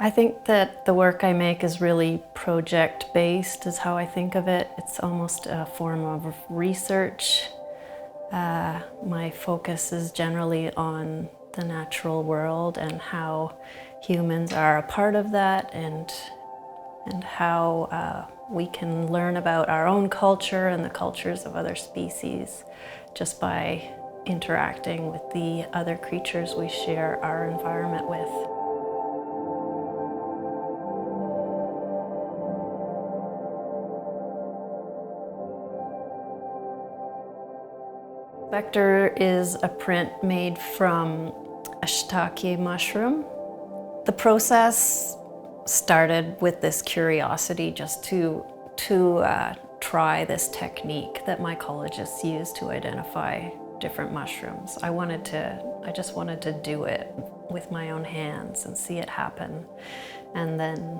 I think that the work I make is really project-based, is how I think of it. It's almost a form of research. My focus is generally on the natural world and how humans are a part of that, and how we can learn about our own culture and the cultures of other species just by interacting with the other creatures we share our environment with. Spectre is a print made from a shiitake mushroom. The process started with this curiosity just to try this technique that mycologists use to identify different mushrooms. I just wanted to do it with my own hands and see it happen. And then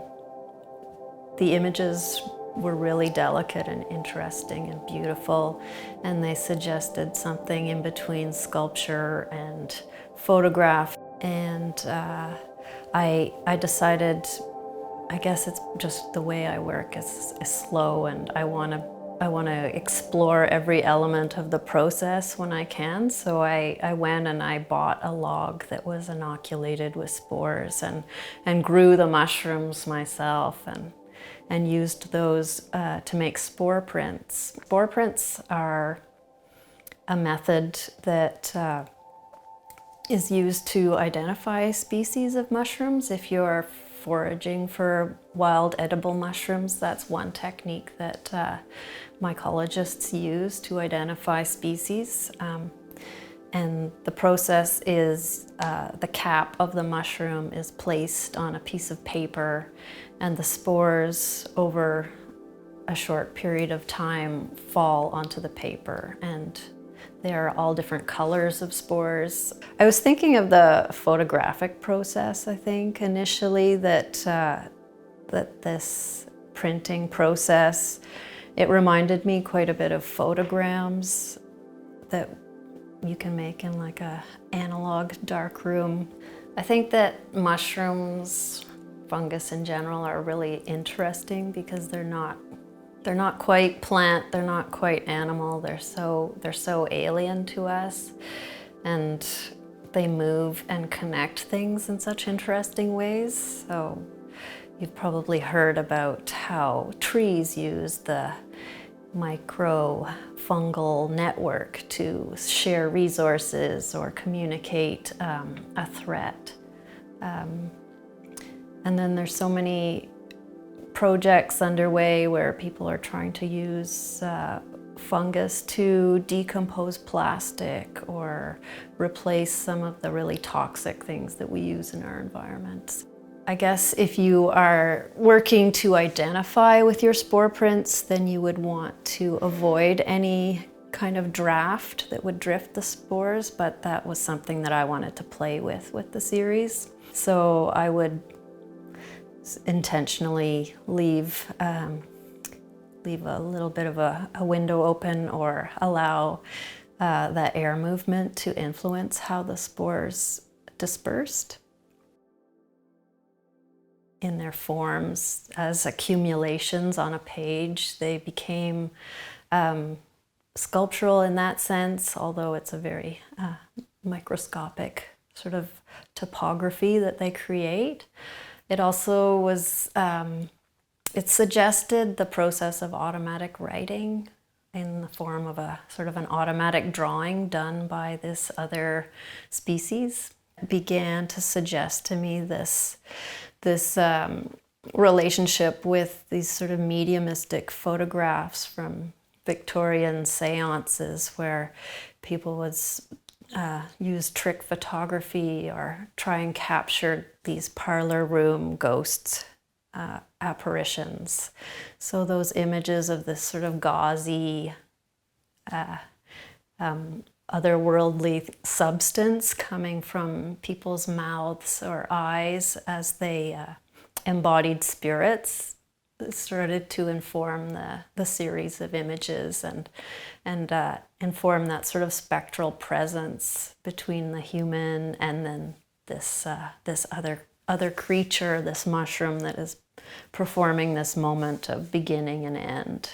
the images were really delicate and interesting and beautiful, and they suggested something in between sculpture and photograph. And I decided, I guess it's just the way I work is slow, and I want to explore every element of the process when I can. So I went and I bought a log that was inoculated with spores and grew the mushrooms myself and used those to make spore prints. Spore prints are a method that is used to identify species of mushrooms. If you're foraging for wild edible mushrooms, that's one technique that mycologists use to identify species. And the process is the cap of the mushroom is placed on a piece of paper, and the spores over a short period of time fall onto the paper, and they are all different colors of spores. I was thinking of the photographic process, I think, initially, that this printing process, it reminded me quite a bit of photograms that you can make in like a analog darkroom. I think that mushrooms, fungus in general, are really interesting because they're not quite plant, they're not quite animal, they're so alien to us, and they move and connect things in such interesting ways. So you've probably heard about how trees use the micro-fungal network to share resources or communicate a threat. And then there's so many projects underway where people are trying to use fungus to decompose plastic or replace some of the really toxic things that we use in our environments. I guess if you are working to identify with your spore prints, then you would want to avoid any kind of draft that would drift the spores, but that was something that I wanted to play with the series. So I would intentionally leave a little bit of a window open, or allow that air movement to influence how the spores dispersed in their forms as accumulations on a page. They became sculptural in that sense, although it's a very microscopic sort of topography that they create. It also was, it suggested the process of automatic writing in the form of a sort of an automatic drawing done by this other species. It began to suggest to me this relationship with these sort of mediumistic photographs from Victorian seances, where people would use trick photography or try and capture these parlor room ghosts, apparitions. So those images of this sort of gauzy, otherworldly substance coming from people's mouths or eyes as they embodied spirits started to inform the series of images and inform that sort of spectral presence between the human and then this other creature, this mushroom that is performing this moment of beginning and end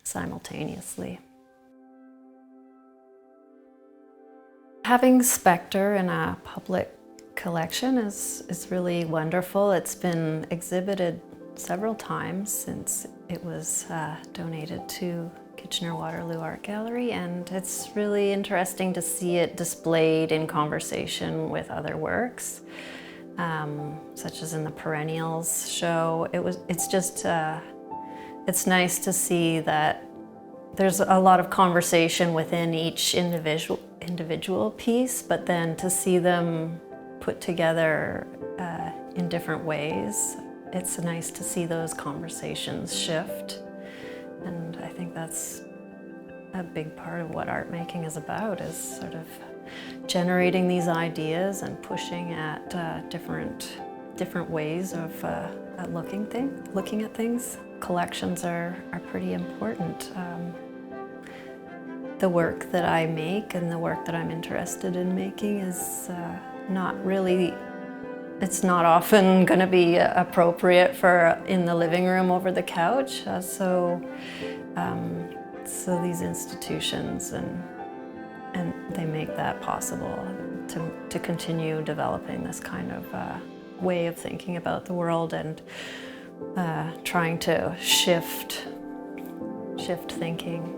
simultaneously. Having Spectre in a public collection is really wonderful. It's been exhibited several times since it was donated to Kitchener-Waterloo Art Gallery, and it's really interesting to see it displayed in conversation with other works, such as in the Perennials show. It's nice to see that there's a lot of conversation within each individual piece, but then to see them put together in different ways, it's nice to see those conversations shift. And I think that's a big part of what art making is about, is sort of generating these ideas and pushing at different ways of looking at things. Collections are pretty important. The work that I make and the work that I'm interested in making is it's not often going to be appropriate for in the living room over the couch. So these institutions and they make that possible to continue developing this kind of way of thinking about the world and trying to shift thinking.